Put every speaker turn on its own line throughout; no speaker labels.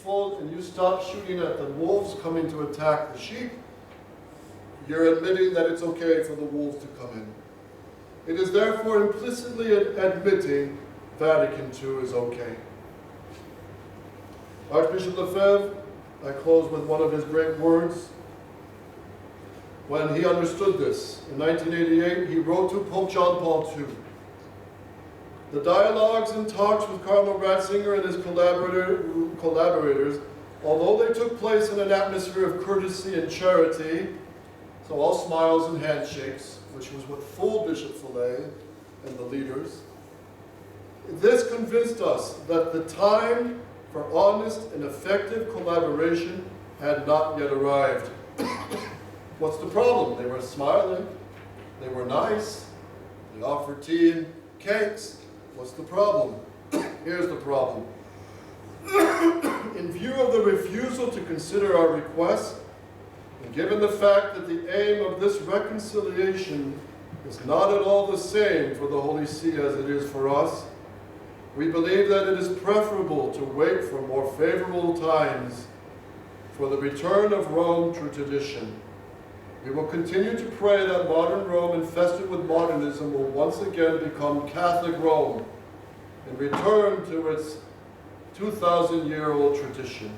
sheepfold and you stop shooting at the wolves coming to attack the sheep, you're admitting that it's okay for the wolves to come in. It is therefore implicitly admitting Vatican II is okay. Archbishop Lefebvre, I close with one of his great words. When he understood this, in 1988, he wrote to Pope John Paul II. The dialogues and talks with Cardinal Ratzinger and his collaborators, although they took place in an atmosphere of courtesy and charity, so all smiles and handshakes, which was what fooled Bishop Fillet and the leaders, this convinced us that the time for honest and effective collaboration had not yet arrived. What's the problem? They were smiling, they were nice, they offered tea and cakes. What's the problem? Here's the problem. In view of the refusal to consider our request, and given the fact that the aim of this reconciliation is not at all the same for the Holy See as it is for us, we believe that it is preferable to wait for more favorable times for the return of Rome to tradition. We will continue to pray that modern Rome, infested with modernism, will once again become Catholic Rome and return to its 2,000-year-old tradition.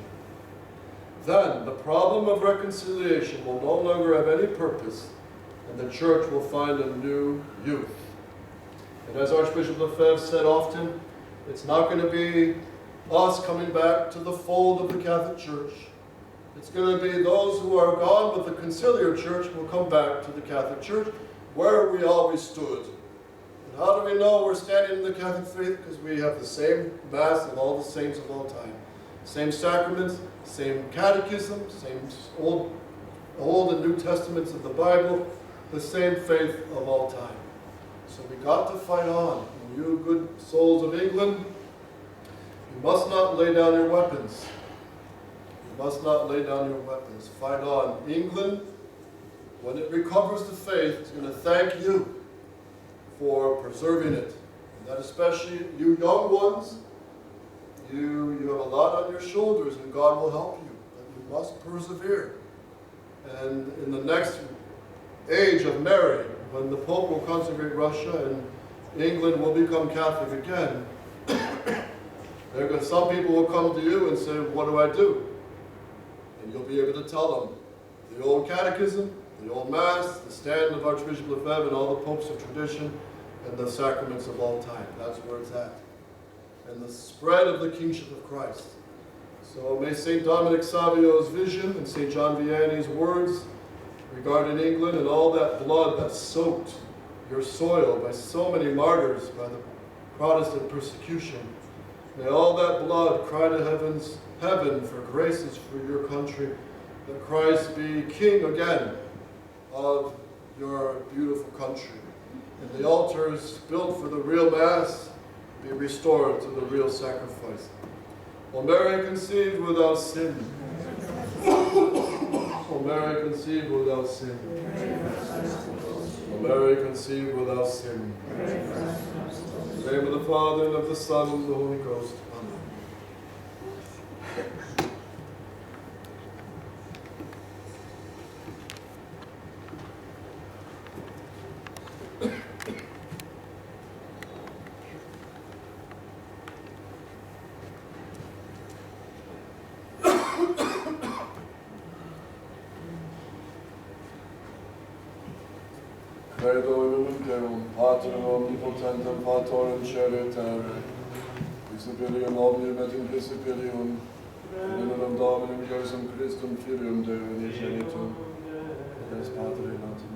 Then the problem of reconciliation will no longer have any purpose, and the Church will find a new youth. And as Archbishop Lefebvre said often, it's not going to be us coming back to the fold of the Catholic Church. It's going to be those who are gone with the conciliar church will come back to the Catholic Church, where we always stood. And how do we know we're standing in the Catholic faith? Because we have the same Mass of all the saints of all time. Same sacraments, same catechism, same Old and New Testaments of the Bible, the same faith of all time. So we got to fight on. And you good souls of England, you must not lay down your weapons. You must not lay down your weapons. Fight on. England, when it recovers the faith, is going to thank you for preserving it. And that especially you young ones, you have a lot on your shoulders and God will help you. But you must persevere. And in the next age of Mary, when the Pope will consecrate Russia and England will become Catholic again, some people will come to you and say, what do I do? And you'll be able to tell them the old catechism, the old Mass, the stand of Archbishop Lefebvre and all the popes of tradition, and the sacraments of all time. That's where it's at. And the spread of the kingship of Christ. So may St. Dominic Savio's vision and St. John Vianney's words regarding England and all that blood that soaked your soil by so many martyrs by the Protestant persecution, may all that blood cry to heaven for graces for your country, that Christ be King again of your beautiful country. And the altars built for the real Mass be restored to the real sacrifice. O Mary conceived without sin. O Mary conceived without sin. O Mary conceived without sin. In the name of the Father, and of the Son, and of the Holy Ghost. Amen. Credo in unum Deum, Patrem omnipotentem, Patorem Cere Terrae, Discipilium omnium et indiscipilium, in unum Dominum Iesum Christum Filium Deo unigenitum, et es Patre natum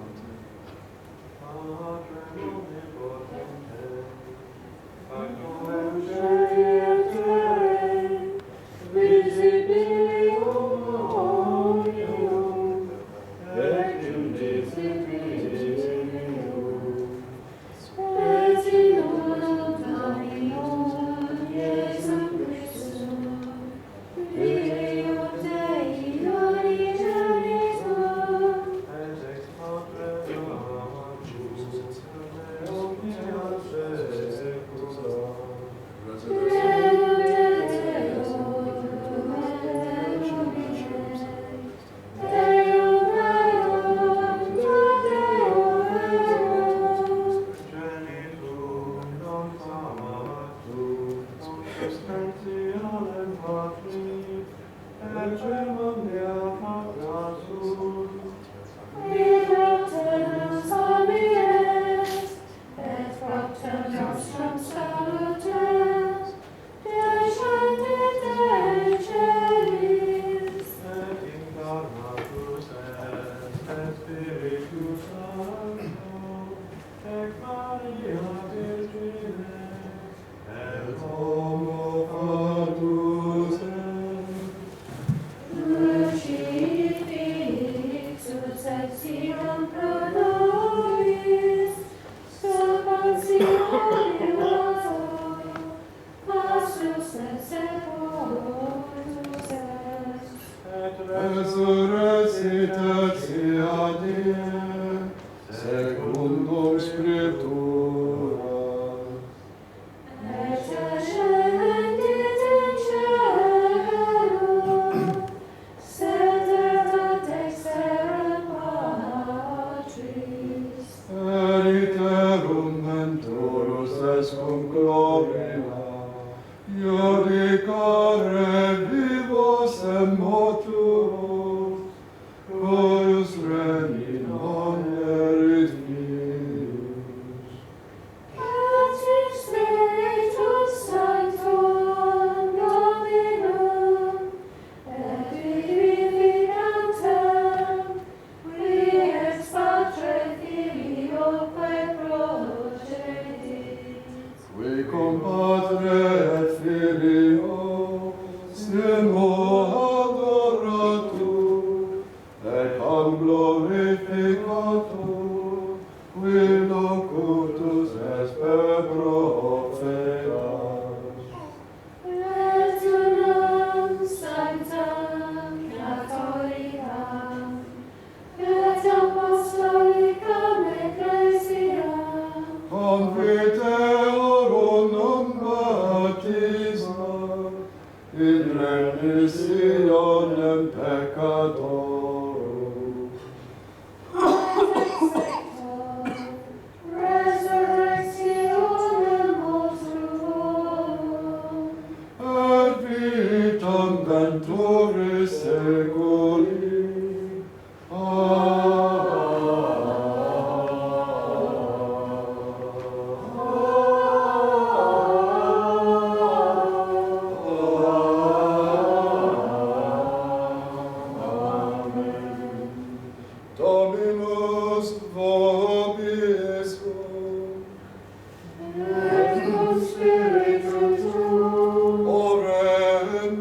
Amen.
Secundum Scriptura. Eriterum mentorus es cum gloria, iudicare vivos et mortuos, cuius reni non erit fius.
Et in Spiritus Sanctum Dominum, et vivificantem, qui ex Patre Filioque procedit.
Qui cum Patre et Filio simo adoratur, et ham glorificatur, qui locutus est per profetas.
Et unam sanctam Catholicam, et apostolicam ecclesiam,
Confiteorum baptisma in remissionem peccatorum,
resurrectionem mortuorum,
et vitam venturis seculi. Dominus vobiscum,
et cum spiritu tuum,
oremus.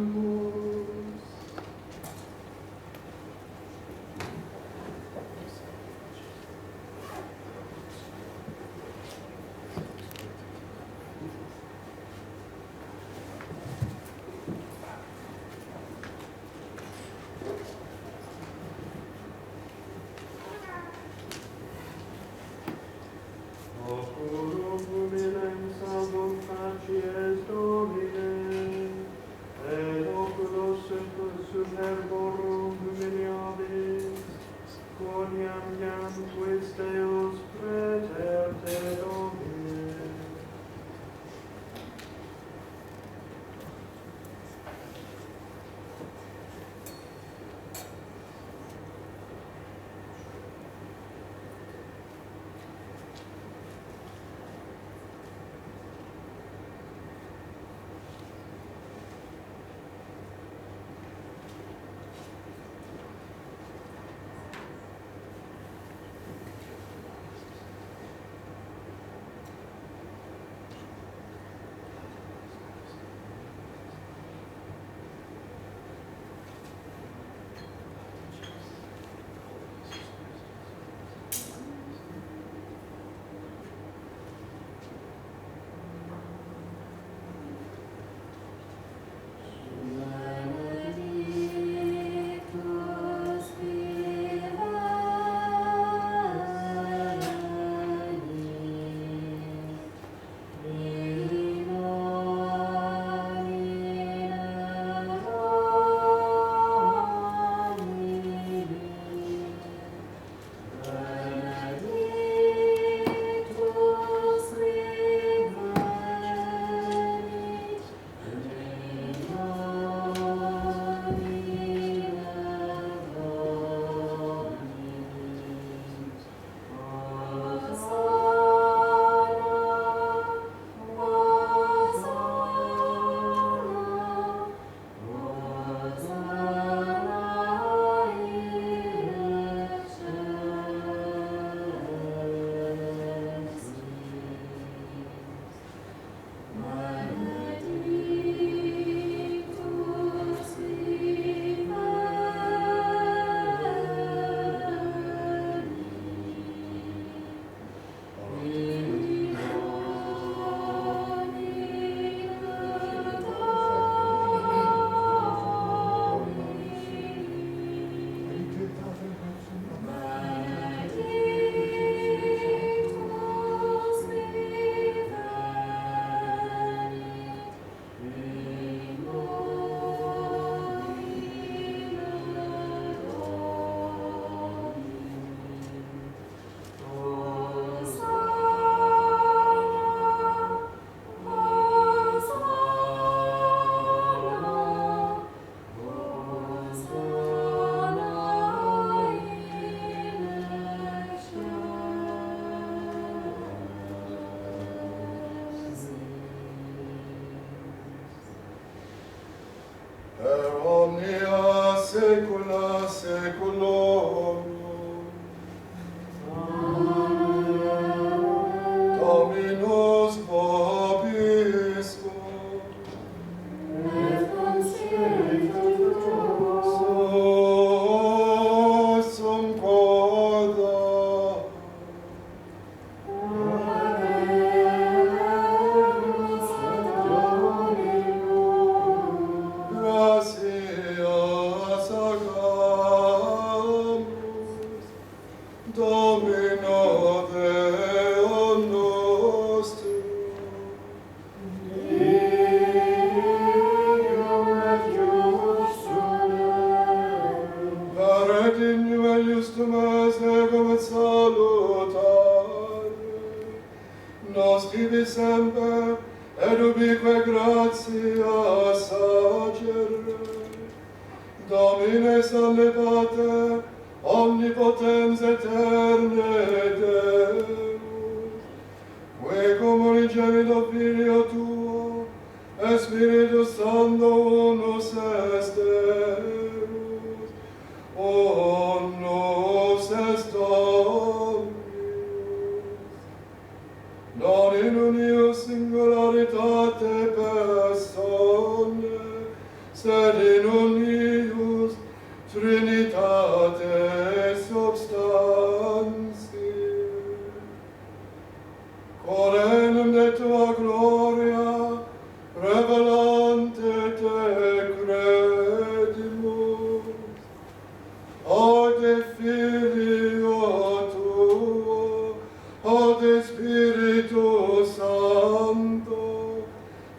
saecula saeculorum. Dominus vobiscum.
Et cum spiritu tuo.
Sursum corda.
Oremus ad Dominum.
Gratias agamus, Domino Deo nostrum,
Deum et justum eum.
per et in vel justum est ecum et salutare, nos tibi semper et ubique gratias agere, Domine salve Pater, omnipotens eterne Deus, que cum unigenito Filio tuo, et Spiritus Sancto unus est Deus, unus est Dominus, non in unius singularitate personae, sed in unius Trinitate substantiae. Corenum de tua gloria, revelante te credimus, ad Filio tuo, ad Spiritus Sancto,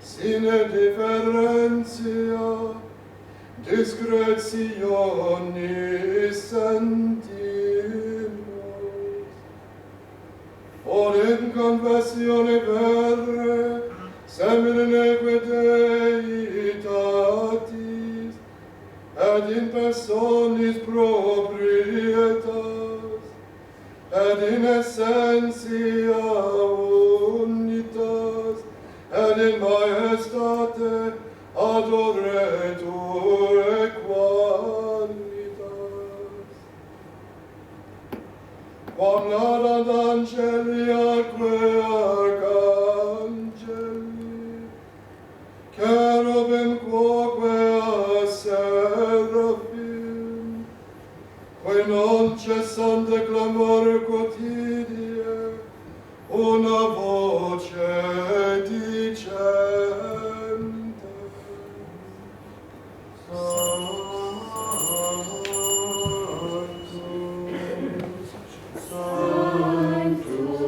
sine differentia, discretionis sentimus, or in confessione verre, semine neque Deitatis, et in personis proprietas, et in essentia unitas, et in majestate adoretur equalitas. Quam laudant angeli atque arcangeli, cherubim quoque seraphim, que non cessante clamore quotidie, una voce dicente. Sanctus, Sanctus,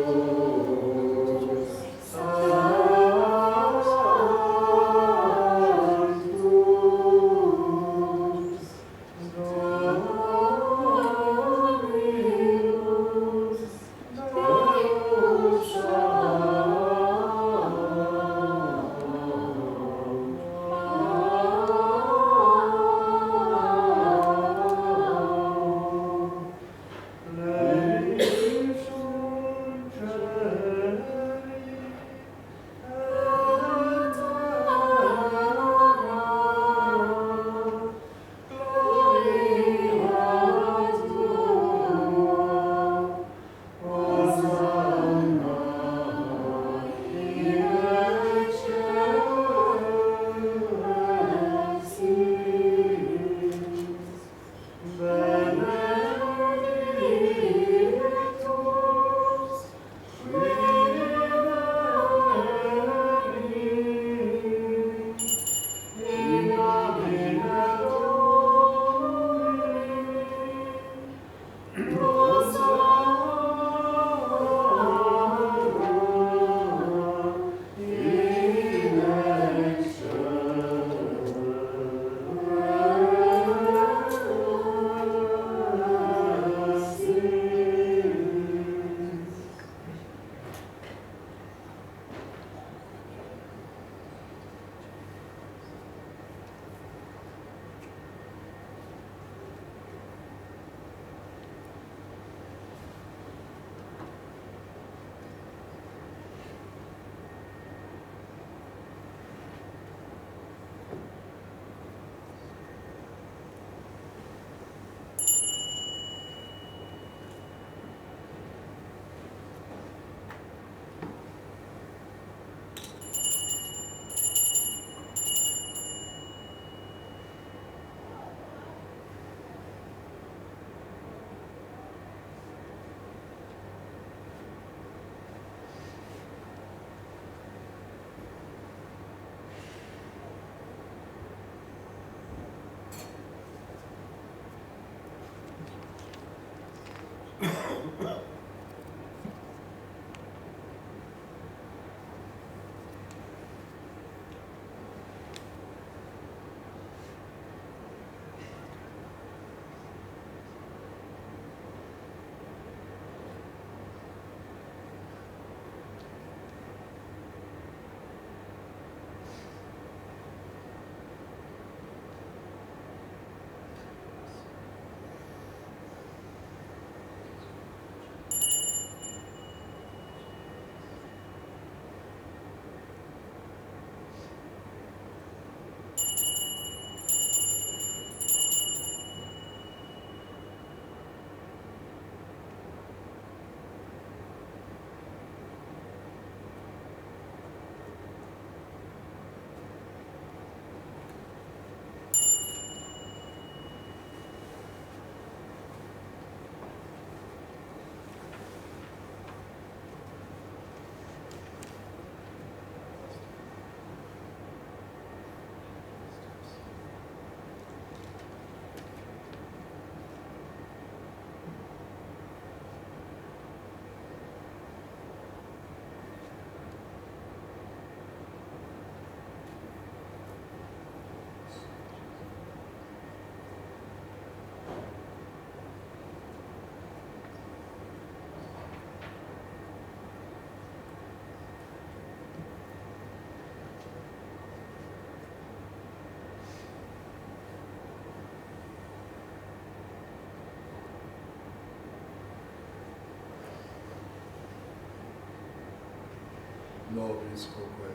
nobis quoque.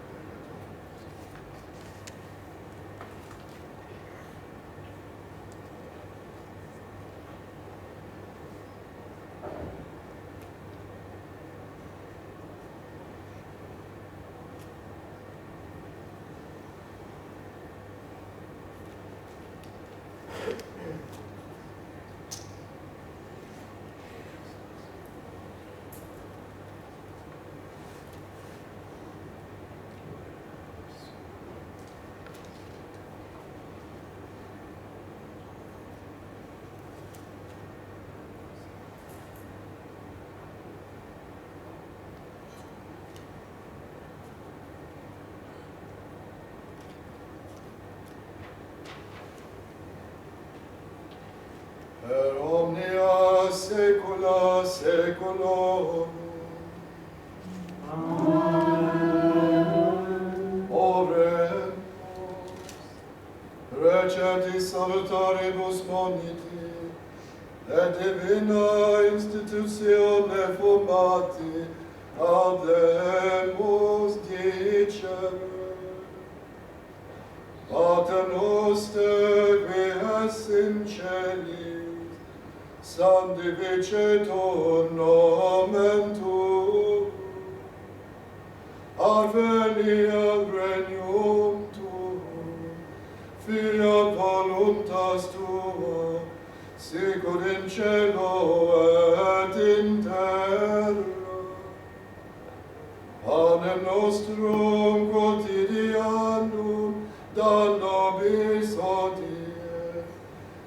Per omnia saecula saeculorum.
Amen.
Oremus. Recepti salutaribus moniti, et divina institutione formati, audemus dicere. Pater noster, qui es in celis, sanctificetur nomen tuum, adveniat regnum tuum, fiat voluntas tua, sicut in cielo et in terra. Panem nostrum quotidianum da nobis hodie,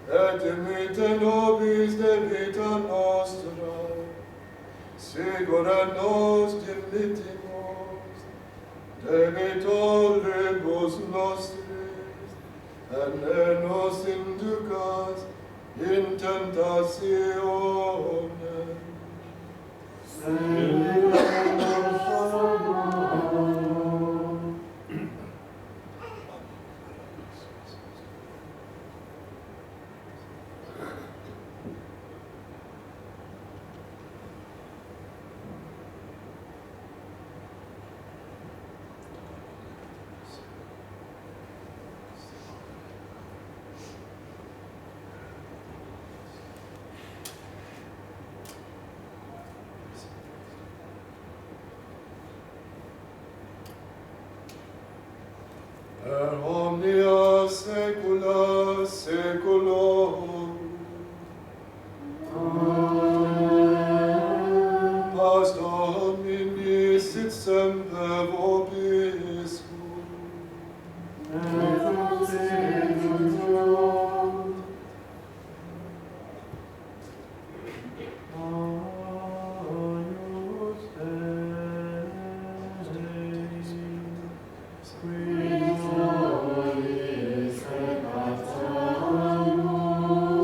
et dimitte nobis debita nostra, sicut et nos dimittimus debitoribus nostris, et ne nos inducas in tentationem,
Sed nos salva.
per omnia saecula saeculorum.
Amen.
Paz Domini sit semper vobiscum.
Et considerum tuum. Agnus Dei, qui nobis peccatoribus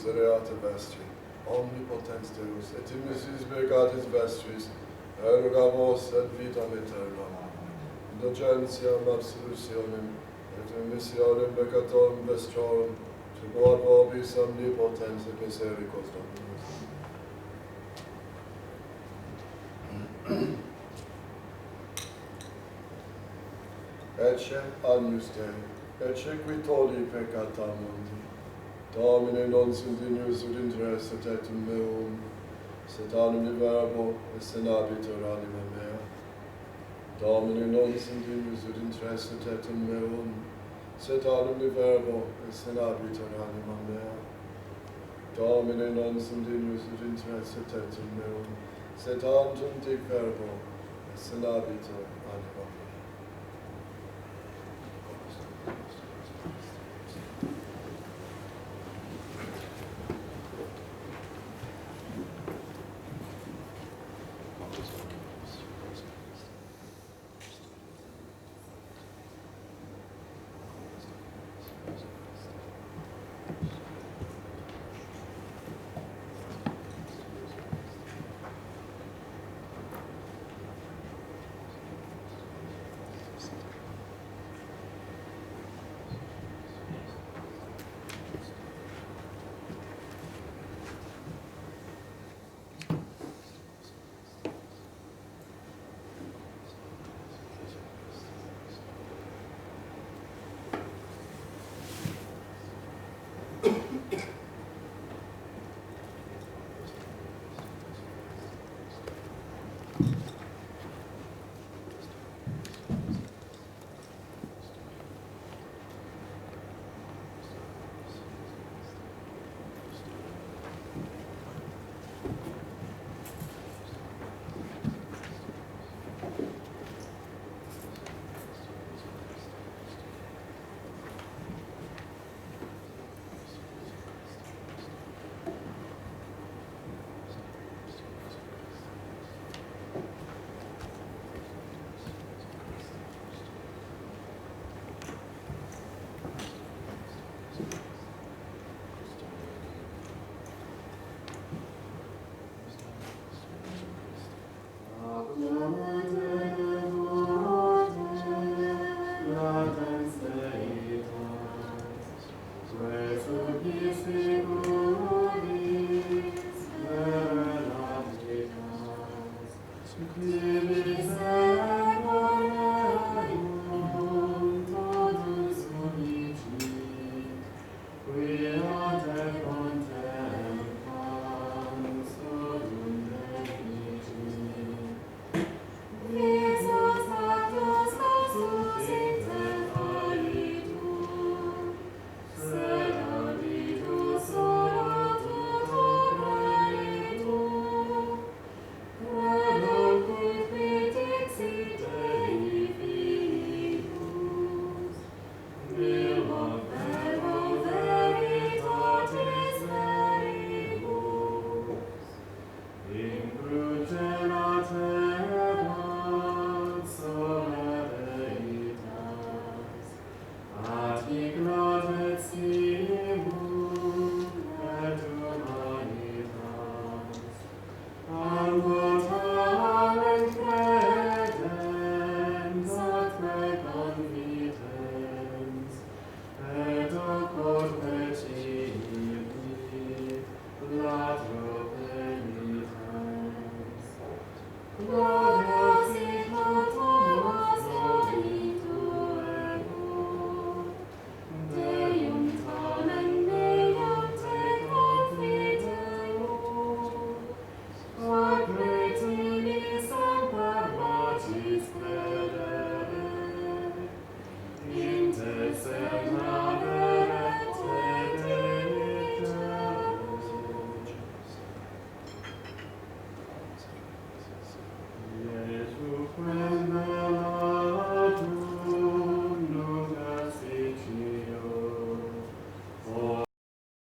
misereate vestri, omnipotens Deus, et in missis begatis vestris, eroga vos et vitam aeternam. Indulgentiam absolutionem, et in missionem peccatorum vestrorum, tribuat vobis omnipotens et misericors Dominus. Ecce agnus Dei, ecce qui tolli peccata mundi. Domine non sunt dignus ut interesse tectum meum, sed animi verbo est in habitur anima mea. Domine non sunt dignus ut interesse tectum meum, sed animi verbo est in habitur anima mea. Domine non sunt dignus ut interesse tectum meum, sed tantum dic verbo est in habitur anima mea.
Amen.